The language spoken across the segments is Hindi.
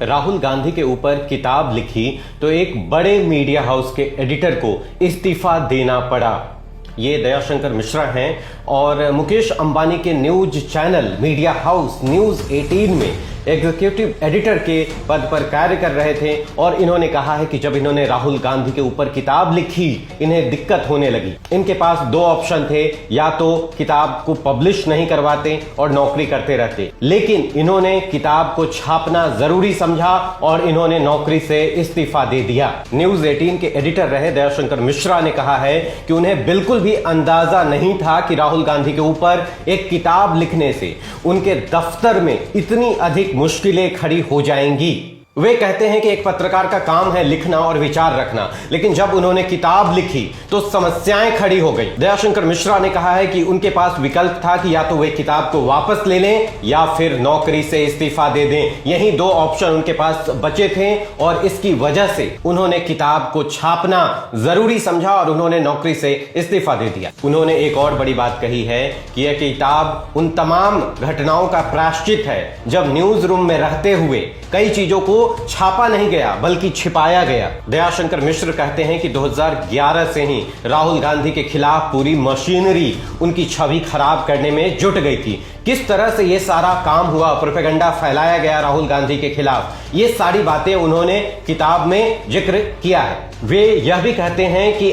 राहुल गांधी के ऊपर किताब लिखी तो एक बड़े मीडिया हाउस के एडिटर को इस्तीफा देना पड़ा। ये दयाशंकर मिश्रा हैं और मुकेश अंबानी के news channel media house news 18 में एग्जीक्यूटिव एडिटर के पद पर कार्य कर रहे थे और इन्होंने कहा है कि जब इन्होंने राहुल गांधी के ऊपर किताब लिखी इन्हें दिक्कत होने लगी। इनके पास दो ऑप्शन थे, या तो किताब को पब्लिश नहीं करवाते और नौकरी करते रहते, लेकिन इन्होंने किताब को छापना जरूरी समझा और इन्होंने नौकरी से इस्तीफा दे दिया। न्यूज 18 के एडिटर रहे दयाशंकर मिश्रा ने कहा है कि उन्हें बिल्कुल भी अंदाजा नहीं था कि राहुल गांधी के ऊपर एक किताब लिखने से उनके दफ्तर में इतनी अधिक मुश्किलें खड़ी हो जाएंगी। वे कहते हैं कि एक पत्रकार का काम है लिखना और विचार रखना, लेकिन जब उन्होंने किताब लिखी तो समस्याएं खड़ी हो गई। दयाशंकर मिश्रा ने कहा है कि उनके पास विकल्प था कि या तो वे किताब को वापस ले लें या फिर नौकरी से इस्तीफा दे दें। यही दो ऑप्शन उनके पास बचे थे और इसकी वजह से उन्होंने किताब को छापना जरूरी समझा और उन्होंने नौकरी से इस्तीफा दे दिया। उन्होंने एक और बड़ी बात कही है कि यह किताब उन तमाम घटनाओं का प्रायश्चित है जब न्यूज रूम में रहते हुए कई चीजों को छापा नहीं गया बल्कि छिपाया गया। दयाशंकर मिश्र कहते हैं कि 2011 से ही राहुल गांधी के खिलाफ पूरी मशीनरी उनकी छवि खराब करने में जुट गई थी। किस तरह से यह सारा काम हुआ, प्रोपेगेंडा फैलाया गया राहुल गांधी के खिलाफ, ये सारी बातें उन्होंने किताब में जिक्र किया है। वे यह भी कहते हैं कि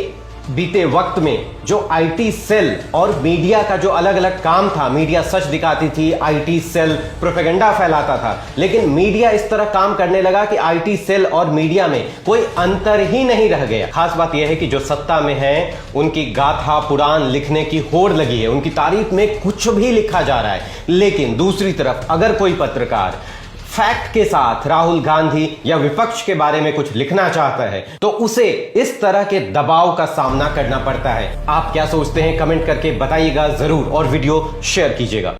बीते वक्त में जो आईटी सेल और मीडिया का जो अलग अलग काम था, मीडिया सच दिखाती थी, आईटी सेल प्रोपेगेंडा फैलाता था, लेकिन मीडिया इस तरह काम करने लगा कि आईटी सेल और मीडिया में कोई अंतर ही नहीं रह गया। खास बात यह है कि जो सत्ता में है उनकी गाथा पुराण लिखने की होड़ लगी है, उनकी तारीफ में कुछ भी लिखा जा रहा है। लेकिन दूसरी तरफ अगर कोई पत्रकार फैक्ट के साथ राहुल गांधी या विपक्ष के बारे में कुछ लिखना चाहता है तो उसे इस तरह के दबाव का सामना करना पड़ता है। आप क्या सोचते हैं कमेंट करके बताइएगा जरूर और वीडियो शेयर कीजिएगा।